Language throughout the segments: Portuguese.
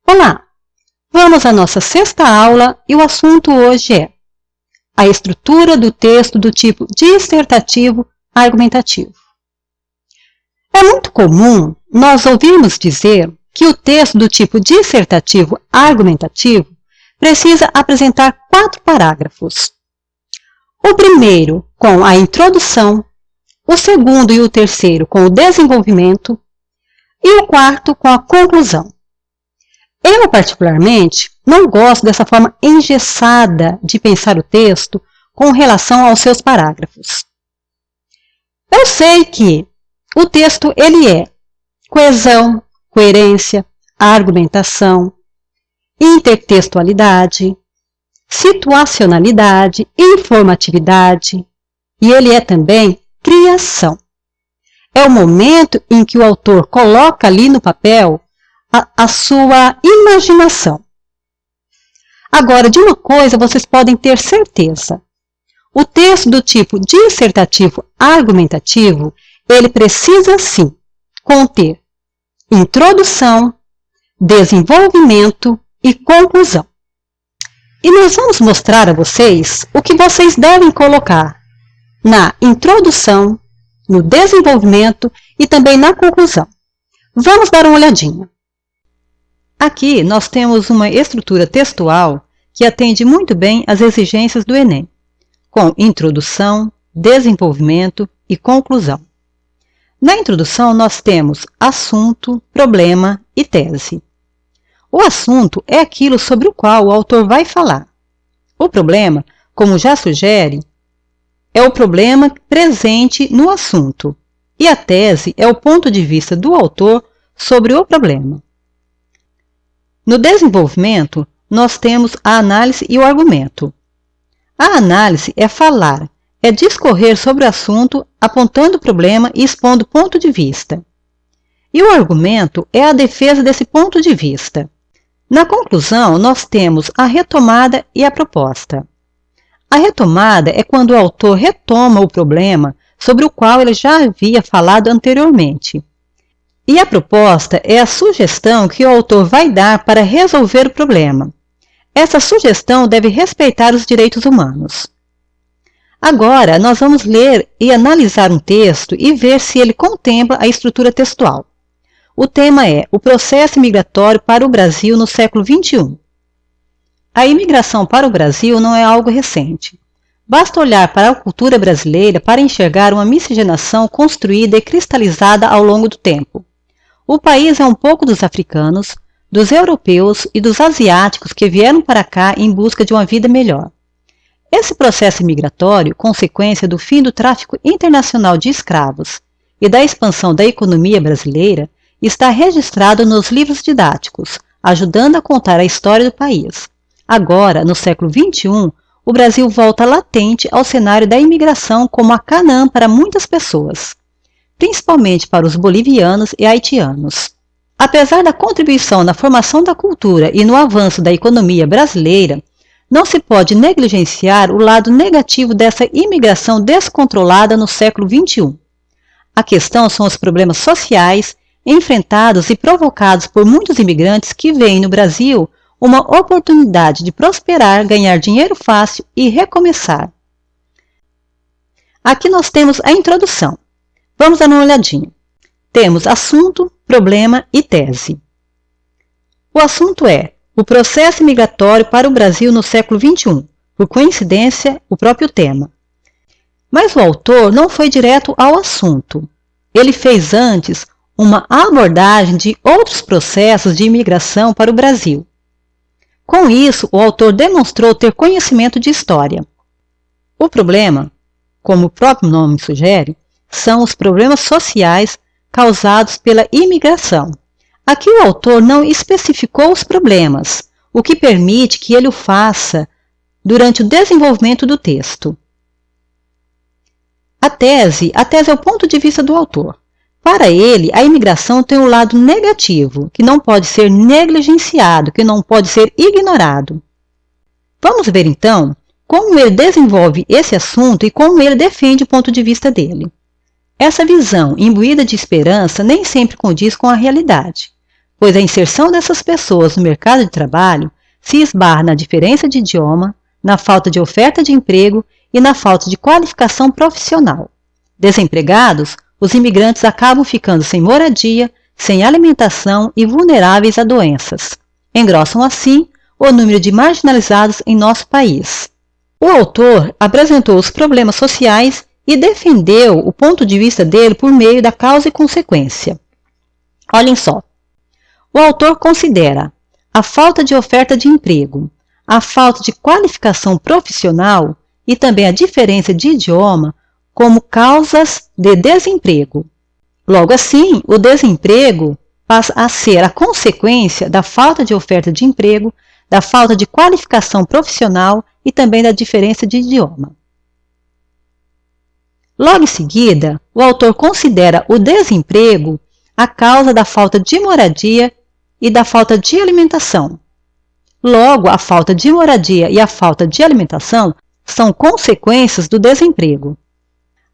Olá! Vamos à nossa sexta aula e o assunto hoje é a estrutura do texto do tipo dissertativo argumentativo. É muito comum nós ouvirmos dizer que o texto do tipo dissertativo argumentativo precisa apresentar 4 parágrafos. O primeiro com a introdução, o segundo e o terceiro com o desenvolvimento e o quarto com a conclusão. Eu, particularmente, não gosto dessa forma engessada de pensar o texto com relação aos seus parágrafos. Eu sei que o texto ele é coesão, coerência, argumentação, intertextualidade, situacionalidade, informatividade, e ele é também criação. É o momento em que o autor coloca ali no papel a sua imaginação. Agora, de uma coisa vocês podem ter certeza. O texto do tipo dissertativo argumentativo, ele precisa sim conter introdução, desenvolvimento e conclusão. E nós vamos mostrar a vocês o que vocês devem colocar na introdução, no desenvolvimento e também na conclusão. Vamos dar uma olhadinha. Aqui nós temos uma estrutura textual que atende muito bem às exigências do Enem, com introdução, desenvolvimento e conclusão. Na introdução nós temos assunto, problema e tese. O assunto é aquilo sobre o qual o autor vai falar. O problema, como já sugere, é o problema presente no assunto, e a tese é o ponto de vista do autor sobre o problema. No desenvolvimento, nós temos a análise e o argumento. A análise é falar, é discorrer sobre o assunto, apontando o problema e expondo o ponto de vista. E o argumento é a defesa desse ponto de vista. Na conclusão, nós temos a retomada e a proposta. A retomada é quando o autor retoma o problema sobre o qual ele já havia falado anteriormente. E a proposta é a sugestão que o autor vai dar para resolver o problema. Essa sugestão deve respeitar os direitos humanos. Agora, nós vamos ler e analisar um texto e ver se ele contempla a estrutura textual. O tema é o processo migratório para o Brasil no século XXI. A imigração para o Brasil não é algo recente. Basta olhar para a cultura brasileira para enxergar uma miscigenação construída e cristalizada ao longo do tempo. O país é um pouco dos africanos, dos europeus e dos asiáticos que vieram para cá em busca de uma vida melhor. Esse processo migratório, consequência do fim do tráfico internacional de escravos e da expansão da economia brasileira, está registrado nos livros didáticos, ajudando a contar a história do país. Agora, no século XXI, o Brasil volta latente ao cenário da imigração como a Canaã para muitas pessoas, principalmente para os bolivianos e haitianos. Apesar da contribuição na formação da cultura e no avanço da economia brasileira, não se pode negligenciar o lado negativo dessa imigração descontrolada no século XXI. A questão são os problemas sociais enfrentados e provocados por muitos imigrantes que veem no Brasil uma oportunidade de prosperar, ganhar dinheiro fácil e recomeçar. Aqui nós temos a introdução. Vamos dar uma olhadinha. Temos assunto, problema e tese. O assunto é o processo migratório para o Brasil no século XXI, por coincidência, o próprio tema. Mas o autor não foi direto ao assunto. Ele fez antes uma abordagem de outros processos de imigração para o Brasil. Com isso, o autor demonstrou ter conhecimento de história. O problema, como o próprio nome sugere, são os problemas sociais causados pela imigração. Aqui o autor não especificou os problemas, o que permite que ele o faça durante o desenvolvimento do texto. A tese é o ponto de vista do autor. Para ele, a imigração tem um lado negativo, que não pode ser negligenciado, que não pode ser ignorado. Vamos ver então como ele desenvolve esse assunto e como ele defende o ponto de vista dele. Essa visão, imbuída de esperança, nem sempre condiz com a realidade. pois a inserção dessas pessoas no mercado de trabalho se esbarra na diferença de idioma, na falta de oferta de emprego e na falta de qualificação profissional. Desempregados, os imigrantes acabam ficando sem moradia, sem alimentação e vulneráveis a doenças. Engrossam assim o número de marginalizados em nosso país. O autor apresentou os problemas sociais e defendeu o ponto de vista dele por meio da causa e consequência. Olhem só. O autor considera a falta de oferta de emprego, a falta de qualificação profissional e também a diferença de idioma como causas de desemprego. Logo assim, o desemprego passa a ser a consequência da falta de oferta de emprego, da falta de qualificação profissional e também da diferença de idioma. Logo em seguida, o autor considera o desemprego a causa da falta de moradia e da falta de alimentação. Logo, a falta de moradia e a falta de alimentação são consequências do desemprego.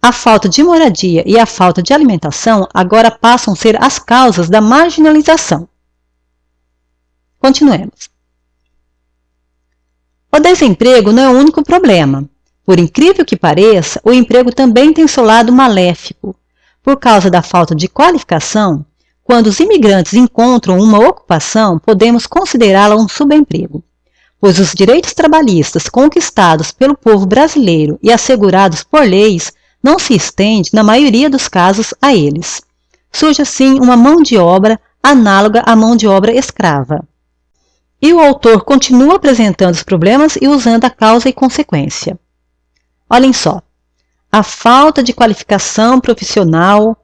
A falta de moradia e a falta de alimentação agora passam a ser as causas da marginalização. Continuemos. O desemprego não é o único problema. Por incrível que pareça, o emprego também tem seu lado maléfico. Por causa da falta de qualificação, quando os imigrantes encontram uma ocupação, podemos considerá-la um subemprego, pois os direitos trabalhistas conquistados pelo povo brasileiro e assegurados por leis não se estende, na maioria dos casos, a eles. Surge assim uma mão de obra análoga à mão de obra escrava. E o autor continua apresentando os problemas e usando a causa e consequência. Olhem só, a falta de qualificação profissional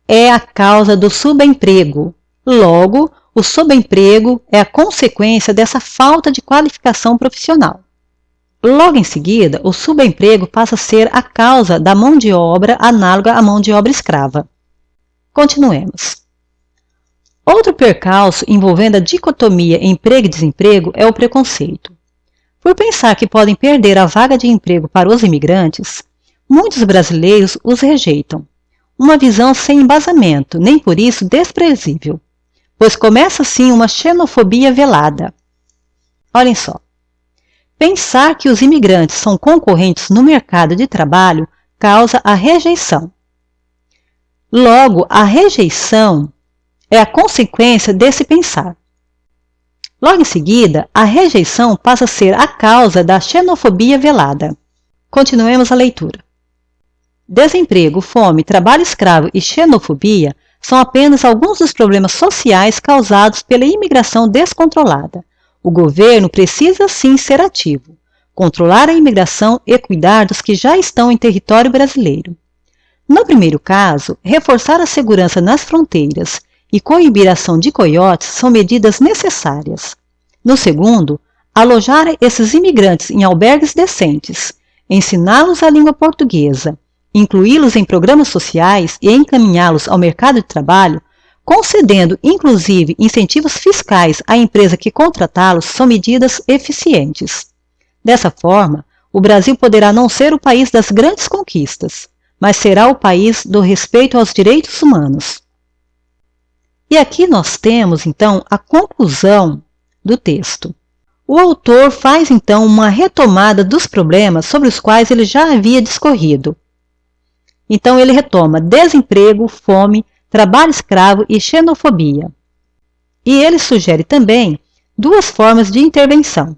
é a causa do subemprego. Logo, o subemprego é a consequência dessa falta de qualificação profissional. Logo em seguida, o subemprego passa a ser a causa da mão de obra análoga à mão de obra escrava. Continuemos. Outro percalço envolvendo a dicotomia emprego e desemprego é o preconceito. Por pensar que podem perder a vaga de emprego para os imigrantes, muitos brasileiros os rejeitam. Uma visão sem embasamento, nem por isso desprezível, pois começa assim uma xenofobia velada. Olhem só. Pensar que os imigrantes são concorrentes no mercado de trabalho causa a rejeição. Logo, a rejeição é a consequência desse pensar. Logo em seguida, a rejeição passa a ser a causa da xenofobia velada. Continuemos a leitura. Desemprego, fome, trabalho escravo e xenofobia são apenas alguns dos problemas sociais causados pela imigração descontrolada. O governo precisa sim ser ativo, controlar a imigração e cuidar dos que já estão em território brasileiro. No primeiro caso, reforçar a segurança nas fronteiras e coibir a ação de coiotes são medidas necessárias. No segundo, alojar esses imigrantes em albergues decentes, ensiná-los a língua portuguesa, incluí-los em programas sociais e encaminhá-los ao mercado de trabalho, concedendo inclusive incentivos fiscais à empresa que contratá-los, são medidas eficientes. Dessa forma, o Brasil poderá não ser o país das grandes conquistas, mas será o país do respeito aos direitos humanos. E aqui nós temos, então, a conclusão do texto. O autor faz, então, uma retomada dos problemas sobre os quais ele já havia discorrido. Então, ele retoma desemprego, fome, trabalho escravo e xenofobia. E ele sugere também duas formas de intervenção.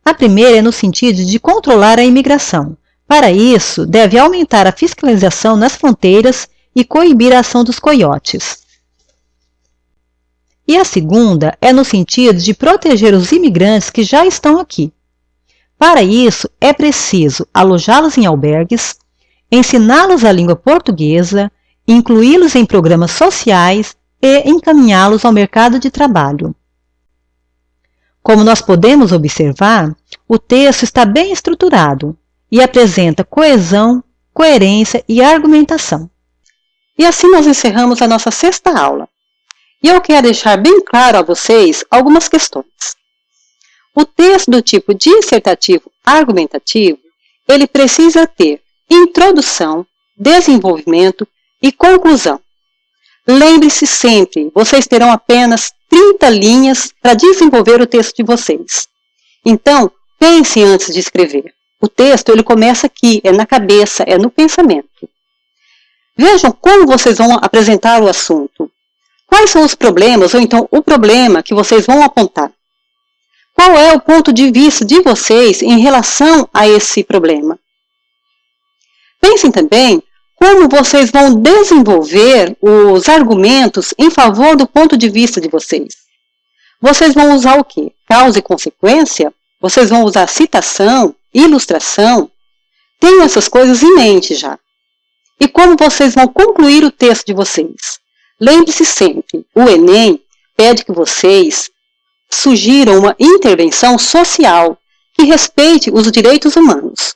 A primeira é no sentido de controlar a imigração. Para isso, deve aumentar a fiscalização nas fronteiras e coibir a ação dos coiotes. E a segunda é no sentido de proteger os imigrantes que já estão aqui. Para isso, é preciso alojá-los em albergues, ensiná-los a língua portuguesa, incluí-los em programas sociais e encaminhá-los ao mercado de trabalho. Como nós podemos observar, o texto está bem estruturado e apresenta coesão, coerência e argumentação. E assim nós encerramos a nossa 6ª aula. E eu quero deixar bem claro a vocês algumas questões. O texto do tipo dissertativo argumentativo, ele precisa ter introdução, desenvolvimento e conclusão. Lembre-se sempre, vocês terão apenas 30 linhas para desenvolver o texto de vocês. Então, pense antes de escrever. O texto ele começa aqui, é na cabeça, é no pensamento. Vejam como vocês vão apresentar o assunto. Quais são os problemas, ou então o problema que vocês vão apontar? Qual é o ponto de vista de vocês em relação a esse problema? Pensem também como vocês vão desenvolver os argumentos em favor do ponto de vista de vocês. Vocês vão usar o quê? Causa e consequência? Vocês vão usar citação, ilustração? Tenham essas coisas em mente já. E como vocês vão concluir o texto de vocês? Lembre-se sempre, o Enem pede que vocês sugiram uma intervenção social que respeite os direitos humanos.